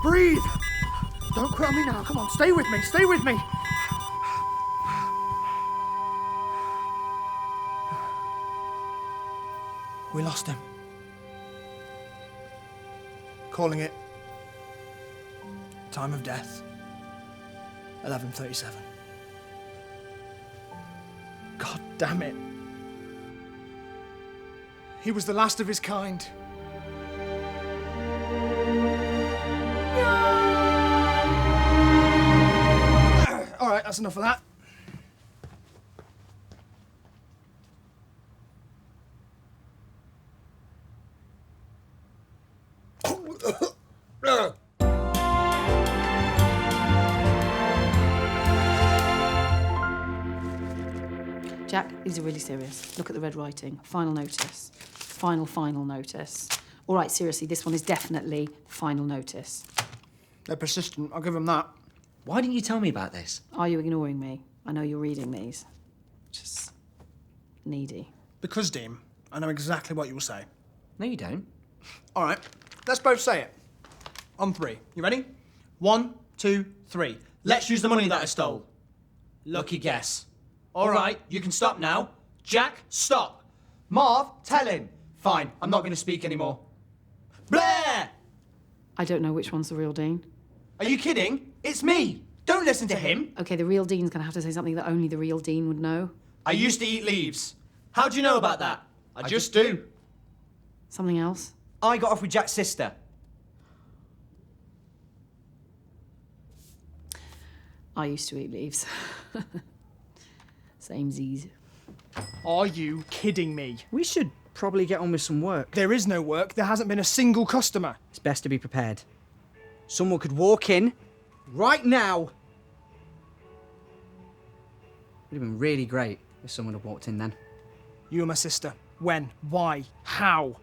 Breathe! Don't quit on me now. Come on, stay with me. Stay with me. We lost him. Calling it time of death. 11:37. God damn it. He was the last of his kind. All right, that's enough of that. Jack, these are really serious. Look at the red writing. Final notice. Final notice. All right, seriously, this one is definitely final notice. They're persistent, I'll give them that. Why didn't you tell me about this? Are you ignoring me? I know you're reading these. Just needy. Because, Dean, I know exactly what you will say. No, you don't. All right, let's both say it. On three. You ready? 1, 2, 3. Let's use the money that I stole. Lucky guess. All right, you can stop now. Jack, stop. Marv, tell him. Fine, I'm not going to speak anymore. Blair! I don't know which one's the real Dean. Are you kidding? It's me. Don't listen to him. Okay, the real Dean's gonna have to say something that only the real Dean would know. I used to eat leaves. How do you know about that? I just do. Something else? I got off with Jack's sister. I used to eat leaves. Samesies. Are you kidding me? We should probably get on with some work. There is no work. There hasn't been a single customer. It's best to be prepared. Someone could walk in right now. Would have been really great if someone had walked in then. You and my sister. When? Why? How?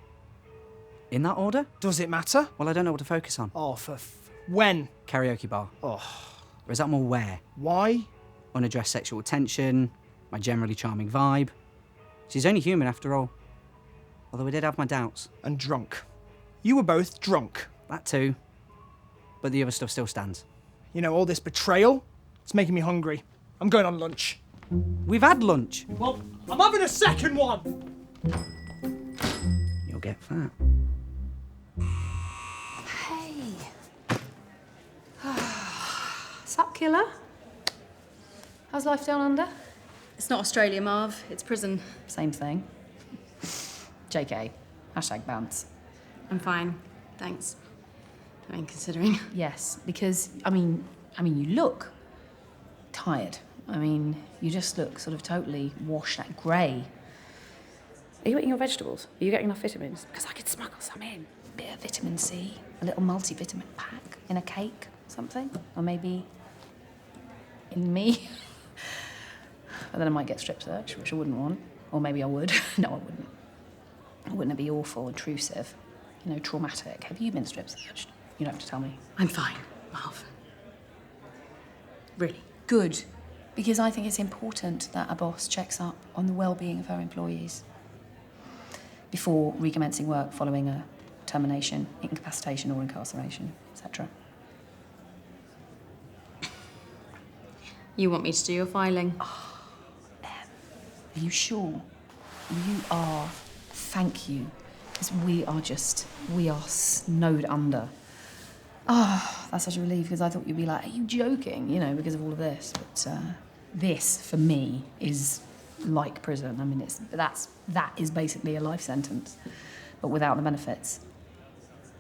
In that order? Does it matter? Well, I don't know what to focus on. Oh, when? Karaoke bar. Oh. Or is that more where? Why? Unaddressed sexual tension, my generally charming vibe. She's only human after all. Although I did have my doubts. And drunk. You were both drunk. That too. But the other stuff still stands. You know, all this betrayal, it's making me hungry. I'm going on lunch. We've had lunch. Well, I'm having a second one! You'll get fat. Hey. Sup, killer? How's life down under? It's not Australia, Marv. It's prison. Same thing. JK. Hashtag bounce. I'm fine. Thanks. I mean, considering. Yes, because, I mean, you look tired. I mean, you just look sort of totally washed, like grey. Are you eating your vegetables? Are you getting enough vitamins? Because I could smuggle some in. A bit of vitamin C, a little multivitamin pack in a cake, something. Or maybe in me. But then I might get strip searched, which I wouldn't want. Or maybe I would. No, I wouldn't. Wouldn't it be awful, intrusive, you know, traumatic? Have you been strip searched? You don't have to tell me. I'm fine, Marv. Really. Good. Because I think it's important that a boss checks up on the well-being of her employees before recommencing work following a termination, incapacitation or incarceration, etc. You want me to do your filing? Oh, Em, are you sure? You are. Thank you. Because we are snowed under. Oh, that's such a relief, because I thought you'd be like, are you joking? You know, because of all of this. But this, for me, is like prison. I mean, that is basically a life sentence, but without the benefits.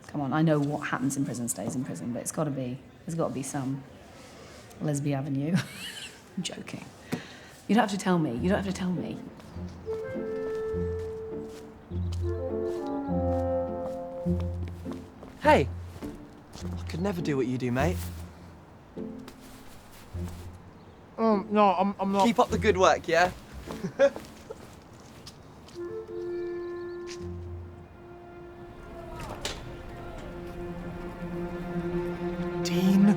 Come on, I know what happens in prison stays in prison, but there's got to be some Lesbian Avenue. I'm joking. You don't have to tell me. You don't have to tell me. Hey, I could never do what you do, mate. No, I'm not. Keep up the good work, yeah? Dean.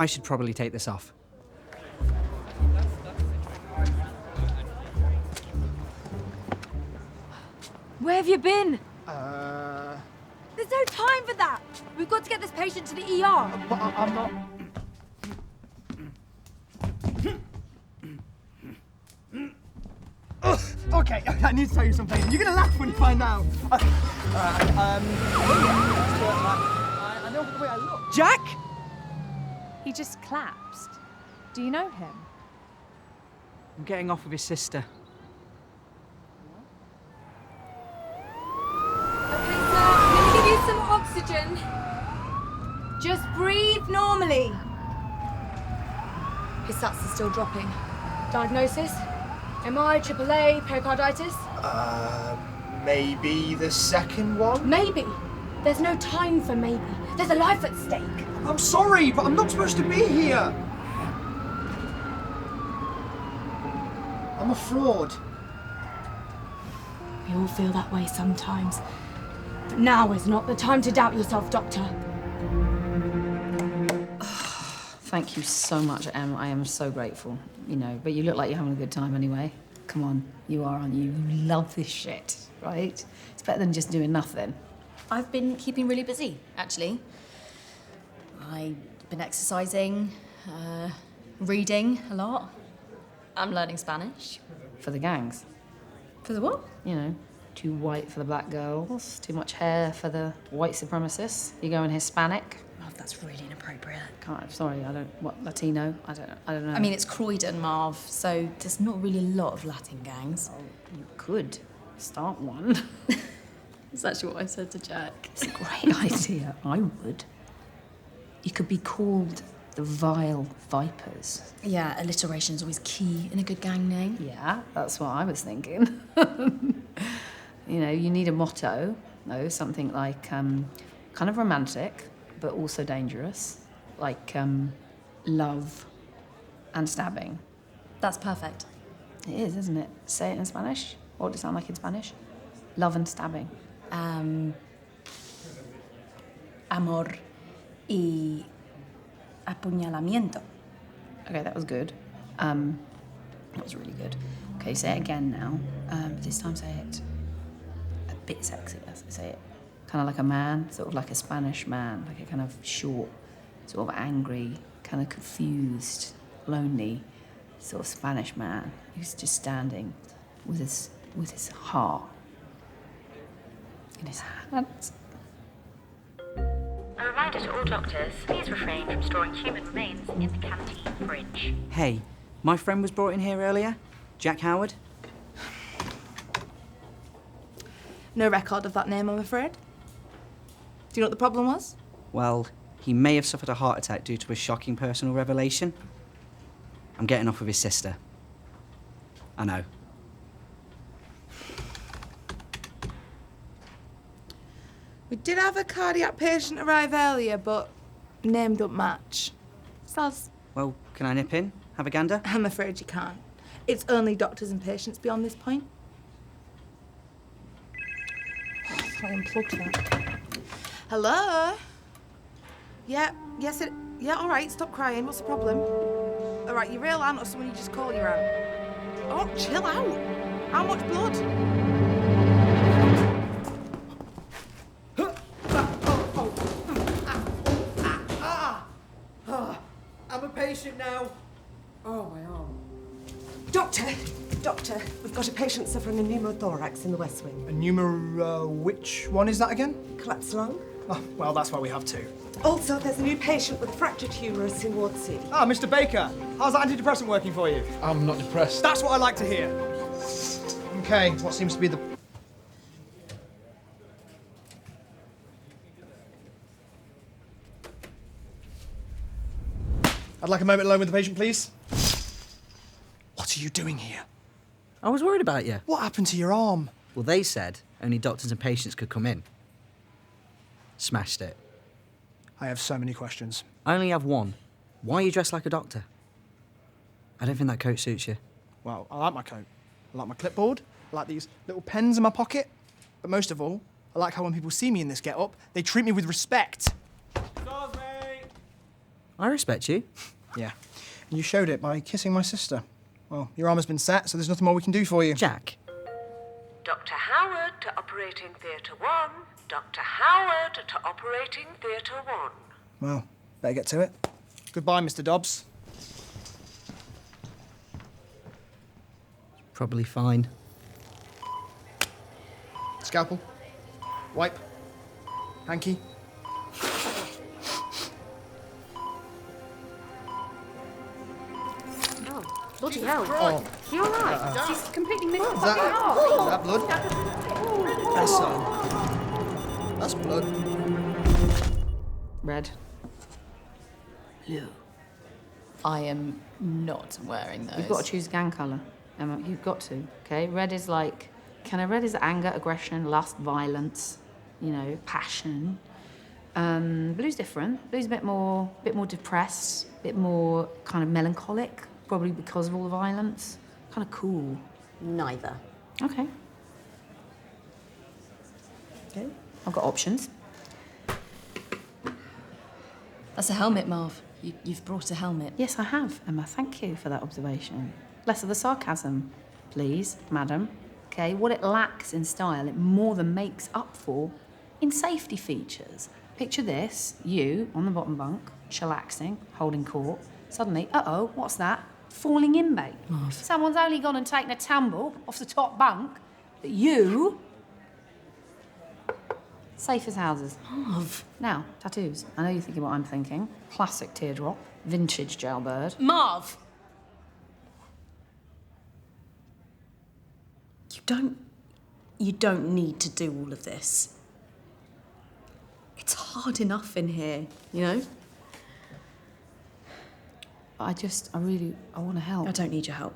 I should probably take this off. Where have you been? But There's no time for that. We've got to get this patient to the ER. I'm not. Okay, I need to tell you something. You're gonna laugh when you find out. Okay, I know the way I look. Jack! He just collapsed. Do you know him? I'm getting off with his sister. Okay, sir, I'm gonna give you some oxygen. Just breathe normally. His sats are still dropping. Diagnosis? MI, AAA, pericarditis? Maybe the second one? Maybe. There's no time for maybe. There's a life at stake. I'm sorry, but I'm not supposed to be here. I'm a fraud. We all feel that way sometimes. But now is not the time to doubt yourself, Doctor. Thank you so much, Em. I am so grateful. You know, but you look like you're having a good time anyway. Come on, you are, aren't you? You love this shit, right? It's better than just doing nothing. I've been keeping really busy, actually. I've been exercising, reading a lot. I'm learning Spanish. For the gangs. For the what? You know, too white for the black girls, too much hair for the white supremacists. You going Hispanic? Oh, that's really inappropriate. Sorry, I don't. What, Latino? I don't know. I mean, it's Croydon, Marv, so there's not really a lot of Latin gangs. Oh, you could start one. That's actually what I said to Jack. It's a great idea. I would. You could be called the Vile Vipers. Yeah, alliteration's always key in a good gang name. Yeah, that's what I was thinking. You know, you need a motto, though, something like kind of romantic, but also dangerous, like love and stabbing. That's perfect. It is, isn't it? Say it in Spanish. What does it sound like in Spanish? Love and stabbing. Amor y apuñalamiento. Okay, that was good. That was really good. Okay, say it again now. But this time say it a bit sexy. Say it kind of like a man, sort of like a Spanish man, like a kind of short, sort of angry, kind of confused, lonely, sort of Spanish man who's just standing with his heart in his hands. A reminder to all doctors, please refrain from storing human remains in the canteen fridge. Hey, my friend was brought in here earlier. Jack Howard. No record of that name, I'm afraid. Do you know what the problem was? Well, he may have suffered a heart attack due to a shocking personal revelation. I'm getting off with his sister. I know. We did have a cardiac patient arrive earlier, but name don't match. Soz. Well, can I nip in? Have a gander? I'm afraid you can't. It's only doctors and patients beyond this point. I unplugged that. Hello? Yeah, yes it... Yeah, all right, stop crying. What's the problem? All right, you're real aunt or someone you just call your aunt? Oh, chill out. How much blood? I'm a patient now. Oh, my arm. Doctor, we've got a patient suffering a pneumothorax in the West Wing. A which one is that again? Collapsed lung. Oh, well, that's why we have two. Also, there's a new patient with fractured humerus in Ward C. Ah, Mr. Baker, how's that antidepressant working for you? I'm not depressed. That's what I like to hear. Okay, what seems to be the... I'd like a moment alone with the patient, please. What are you doing here? I was worried about you. What happened to your arm? Well, they said only doctors and patients could come in. Smashed it. I have so many questions. I only have one. Why are you dressed like a doctor? I don't think that coat suits you. Well, I like my coat. I like my clipboard. I like these little pens in my pocket. But most of all, I like how when people see me in this get-up, they treat me with respect. I respect you. Yeah. And you showed it by kissing my sister. Well, your arm has been set, so there's nothing more we can do for you. Jack. Dr. Howard to Operating Theatre 1. Dr. Howard to Operating Theatre 1. Well, better get to it. Goodbye, Mr. Dobbs. Probably fine. Scalpel. Wipe. Hanky. Bloody hell. Oh. You alright? She's completely missed the Is that, fucking heart. is that blood? That's blood. Red. Blue. I am not wearing those. You've got to choose a gang colour, Emma. You've got to, okay? Red is like, red is anger, aggression, lust, violence, passion. Blue's different. Blue's a bit more depressed, a bit more kind of melancholic, probably because of all the violence. Kind of cool. Neither. Okay. Okay. I've got options. That's a helmet, Marv. You've brought a helmet. Yes, I have, Emma. Thank you for that observation. Less of the sarcasm, please, madam. Okay, what it lacks in style, it more than makes up for in safety features. Picture this, you on the bottom bunk, chillaxing, holding court. Suddenly, uh-oh, what's that? Falling in, mate. Someone's only gone and taken a tumble off the top bunk, but you... Safe as houses. Marv. Now, tattoos. I know you're thinking what I'm thinking. Classic teardrop, vintage jailbird. Marv! You don't need to do all of this. It's hard enough in here, But I want to help. I don't need your help.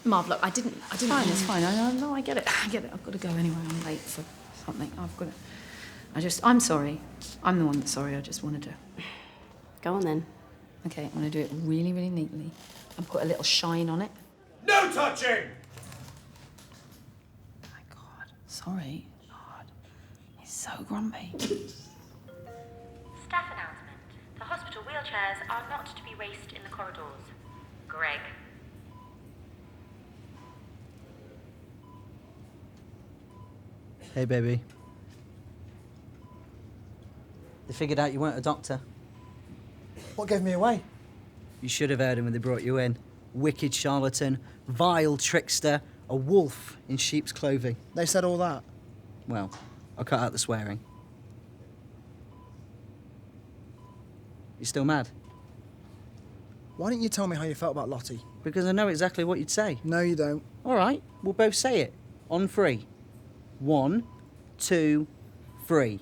Marv, look, I didn't. Fine, it's fine. No, I get it. I've got to go anyway. I'm late for something. I'm sorry. I'm the one that's sorry. I just wanted to. Go on then. Okay, I'm going to do it really, really neatly and put a little shine on it. No touching! Oh my God. Sorry. God. He's so grumpy. Staff announcement. The hospital wheelchairs are not to be raced in the corridors. Greg. Hey, baby. They figured out you weren't a doctor. What gave me away? You should have heard him when they brought you in. Wicked charlatan, vile trickster, a wolf in sheep's clothing. They said all that. Well, I'll cut out the swearing. You still mad? Why didn't you tell me how you felt about Lottie? Because I know exactly what you'd say. No, you don't. All right, we'll both say it. On 3. 1, 2, 3.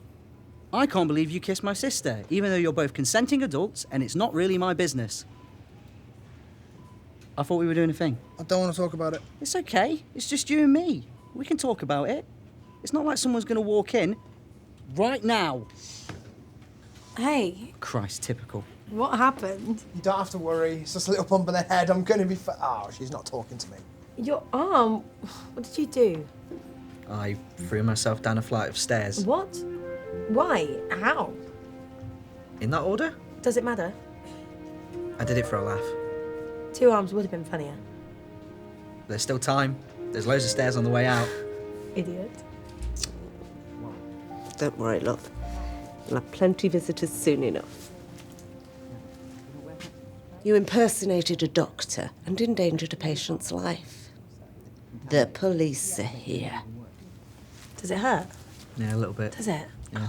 I can't believe you kissed my sister, even though you're both consenting adults and it's not really my business. I thought we were doing a thing. I don't want to talk about it. It's okay. It's just you and me. We can talk about it. It's not like someone's going to walk in right now. Hey, Christ, typical. what happened? You don't have to worry. It's just a little bump on the head. I'm going to be Oh, she's not talking to me. Your arm. What did you do? I threw myself down a flight of stairs. What? Why? How? In that order? Does it matter? I did it for a laugh. 2 arms would have been funnier. There's still time. There's loads of stairs on the way out. Idiot. Don't worry, love. We'll have plenty visitors soon enough. You impersonated a doctor and endangered a patient's life. The police are here. Does it hurt? Yeah, a little bit. Does it? Yeah.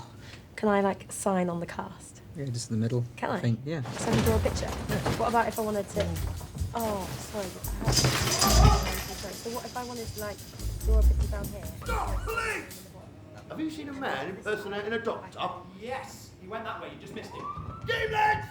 Can I, sign on the cast? Yeah, just in the middle. Can I? think. Yeah. So I can draw a picture? What about if I wanted to... Oh, sorry. Sorry. So what if I wanted to, draw a picture down here? Stop, police! Have you seen a man impersonating a doctor? Yes, he went that way. You just missed him. Game legs!